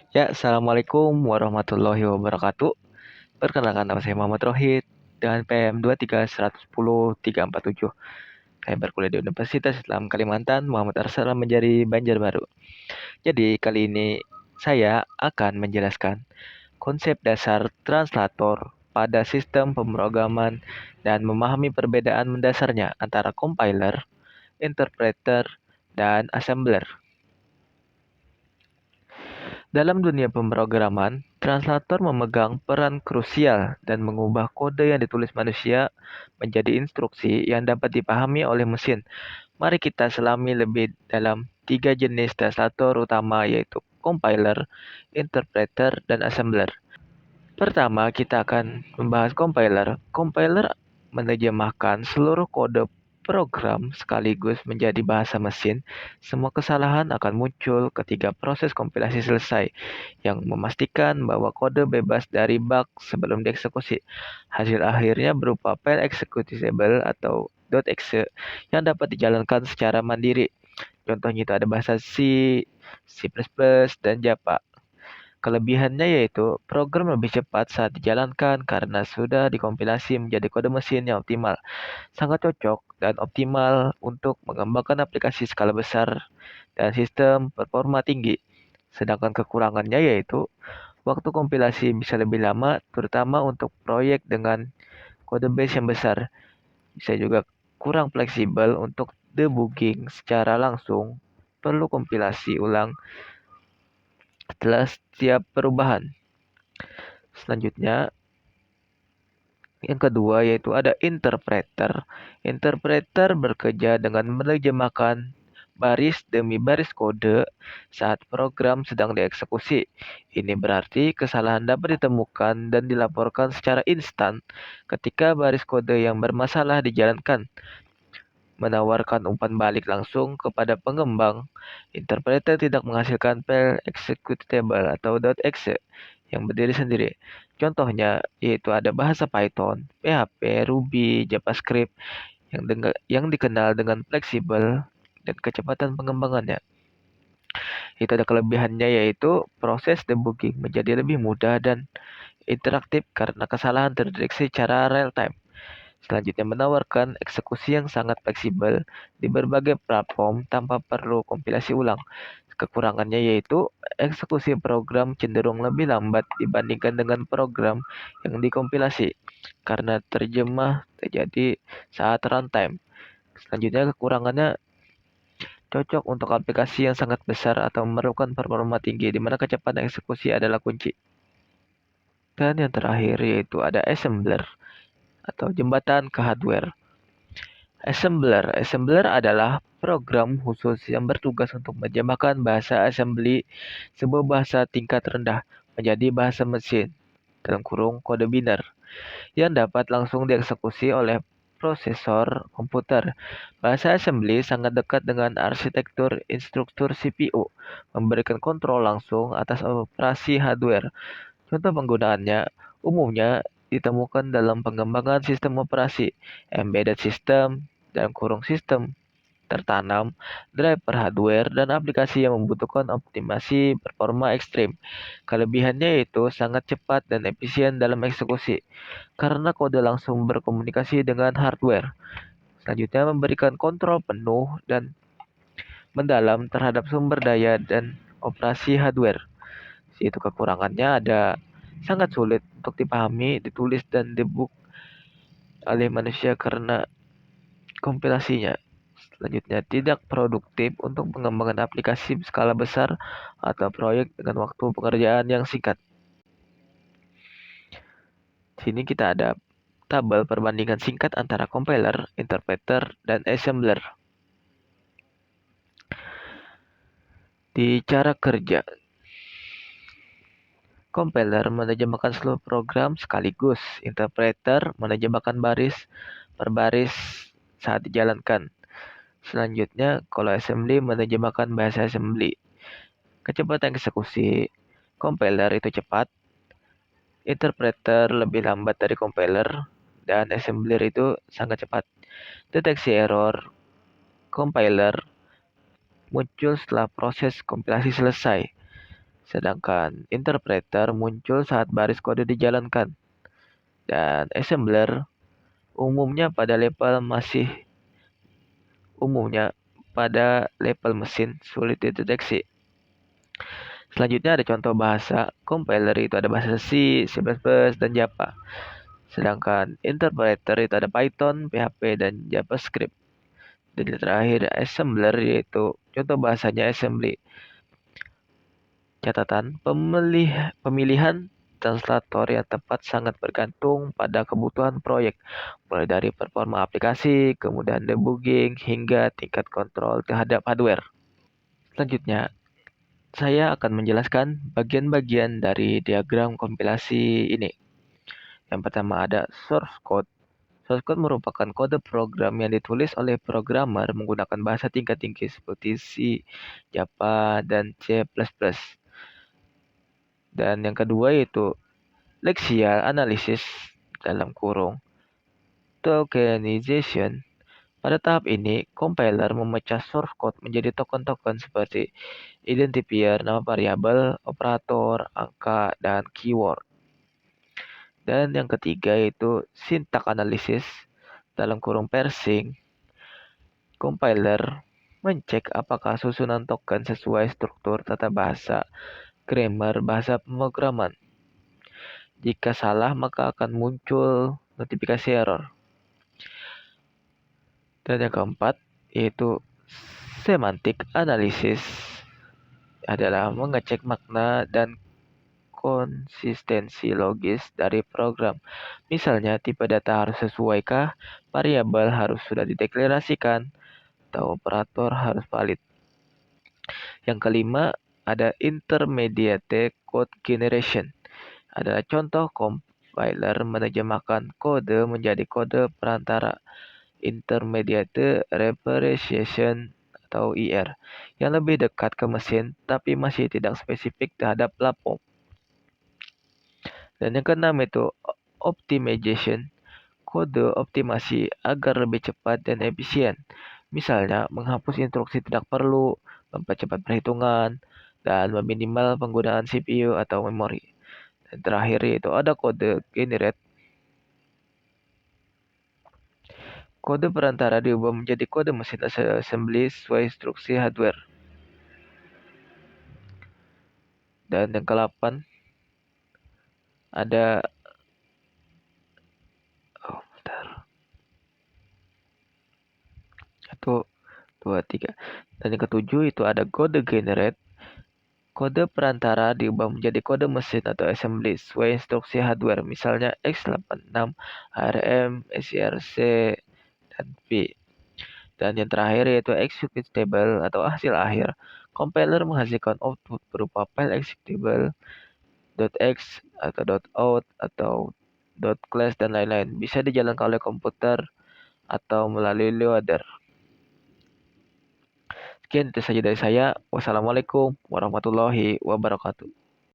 Ya, Assalamualaikum warahmatullahi wabarakatuh. Perkenalkan nama saya Muhammad Rohid dan PM 2310347. Saya berkuliah di Universitas Islam Kalimantan, Muhammad Arsalam menjadi Banjarbaru. Jadi, kali ini saya akan menjelaskan konsep dasar translator pada sistem pemrograman dan memahami perbedaan mendasarnya antara compiler, interpreter, dan assembler. Dalam dunia pemrograman, translator memegang peran krusial dan mengubah kode yang ditulis manusia menjadi instruksi yang dapat dipahami oleh mesin. Mari kita selami lebih dalam tiga jenis translator utama yaitu compiler, interpreter, dan assembler. Pertama, kita akan membahas compiler. Compiler menerjemahkan seluruh kode program sekaligus menjadi bahasa mesin. Semua kesalahan akan muncul ketika proses kompilasi selesai, yang memastikan bahwa kode bebas dari bug sebelum dieksekusi. Hasil akhirnya berupa file executable atau .exe yang dapat dijalankan secara mandiri. Contohnya itu ada bahasa C, C++, dan Java. Kelebihannya yaitu program lebih cepat saat dijalankan karena sudah dikompilasi menjadi kode mesin yang optimal, sangat cocok dan optimal untuk mengembangkan aplikasi skala besar dan sistem performa tinggi. Sedangkan kekurangannya yaitu waktu kompilasi bisa lebih lama, terutama untuk proyek dengan kode base yang besar. Bisa juga kurang fleksibel untuk debugging secara langsung, perlu kompilasi ulang setelah setiap perubahan. Selanjutnya, yang kedua yaitu ada interpreter. Interpreter bekerja dengan menerjemahkan baris demi baris kode saat program sedang dieksekusi. Ini berarti kesalahan dapat ditemukan dan dilaporkan secara instan ketika baris kode yang bermasalah dijalankan, menawarkan umpan balik langsung kepada pengembang. Interpreter tidak menghasilkan file executable atau .exe yang berdiri sendiri. Contohnya yaitu ada bahasa Python, PHP, Ruby, JavaScript yang dikenal dengan fleksibel dan kecepatan pengembangannya. Itu ada kelebihannya yaitu proses debugging menjadi lebih mudah dan interaktif karena kesalahan terdeteksi secara real time. Selanjutnya menawarkan eksekusi yang sangat fleksibel di berbagai platform tanpa perlu kompilasi ulang. Kekurangannya yaitu eksekusi program cenderung lebih lambat dibandingkan dengan program yang dikompilasi karena terjemah terjadi saat runtime. Selanjutnya kekurangannya cocok untuk aplikasi yang sangat besar atau memerlukan performa tinggi di mana kecepatan eksekusi adalah kunci. Dan yang terakhir yaitu ada assembler atau jembatan ke hardware. Assembler adalah program khusus yang bertugas untuk menjemahkan bahasa assembly, sebuah bahasa tingkat rendah, menjadi bahasa mesin (kode biner) yang dapat langsung dieksekusi oleh prosesor komputer. Bahasa assembly sangat dekat dengan arsitektur instruktur CPU, memberikan kontrol langsung atas operasi hardware. Contoh penggunaannya umumnya ditemukan dalam pengembangan sistem operasi, embedded system, dan sistem tertanam, driver hardware, dan aplikasi yang membutuhkan optimasi performa ekstrim. Kelebihannya itu sangat cepat dan efisien dalam eksekusi, karena kode langsung berkomunikasi dengan hardware. Selanjutnya memberikan kontrol penuh dan mendalam terhadap sumber daya dan operasi hardware. Itu kekurangannya ada sangat sulit untuk dipahami, ditulis, dan debug oleh manusia karena kompilasinya. Selanjutnya, tidak produktif untuk pengembangan aplikasi skala besar atau proyek dengan waktu pekerjaan yang singkat. Sini kita ada tabel perbandingan singkat antara compiler, interpreter, dan assembler. Di cara kerja, compiler menerjemahkan seluruh program sekaligus. Interpreter menerjemahkan baris per baris saat dijalankan. Selanjutnya, kalau assembly menerjemahkan bahasa assembly. Kecepatan eksekusi compiler itu cepat, interpreter lebih lambat dari compiler, dan assembler itu sangat cepat. Deteksi error compiler muncul setelah proses kompilasi selesai. Sedangkan interpreter muncul saat baris kode dijalankan. Dan assembler umumnya pada level mesin sulit dideteksi. Selanjutnya ada contoh bahasa. Compiler itu ada bahasa C, C++, dan Java. Sedangkan interpreter itu ada Python, PHP, dan JavaScript. Dan yang terakhir assembler yaitu contoh bahasanya assembly. Catatan, pemilihan translator yang tepat sangat bergantung pada kebutuhan proyek, mulai dari performa aplikasi, kemudian debugging, hingga tingkat kontrol terhadap hardware. Selanjutnya, saya akan menjelaskan bagian-bagian dari diagram kompilasi ini. Yang pertama ada source code. Source code merupakan kode program yang ditulis oleh programmer menggunakan bahasa tingkat tinggi seperti C, Java, dan C++. Dan yang kedua yaitu lexial analysis dalam kurung tokenization. Pada tahap ini, compiler memecah source code menjadi token-token seperti identifier, nama variabel, operator, angka, dan keyword. Dan yang ketiga yaitu syntax analysis dalam kurung parsing. Compiler mencek apakah susunan token sesuai struktur tata bahasa, grammar, bahasa pemrograman. Jika salah, maka akan muncul notifikasi error. Dan yang keempat, yaitu semantic analysis adalah mengecek makna dan konsistensi logis dari program. Misalnya, tipe data harus sesuaikah, variabel harus sudah dideklarasikan, atau operator harus valid. Yang kelima, ada intermediate code generation. Adalah contoh compiler menerjemahkan kode menjadi kode perantara intermediate representation atau IR yang lebih dekat ke mesin tapi masih tidak spesifik terhadap platform. Dan yang keenam itu optimization, kode optimasi agar lebih cepat dan efisien. Misalnya menghapus instruksi tidak perlu, mempercepat perhitungan, dan meminimal penggunaan CPU atau memori. Dan terakhir yaitu ada kode generate. Kode perantara diubah menjadi kode mesin assembly sesuai instruksi hardware. Dan yang ke-8 ada 1, 2, 3. Dan yang ke-7 itu ada kode generate. Kode perantara diubah menjadi kode mesin atau assembly sesuai instruksi hardware, misalnya x86, ARM, SIRC, dan V. Dan yang terakhir yaitu executable atau hasil akhir. Compiler menghasilkan output berupa file executable .x atau .out atau .class dan lain-lain. Bisa dijalankan oleh komputer atau melalui loader. Sekian itu saja dari saya. Wassalamualaikum warahmatullahi wabarakatuh.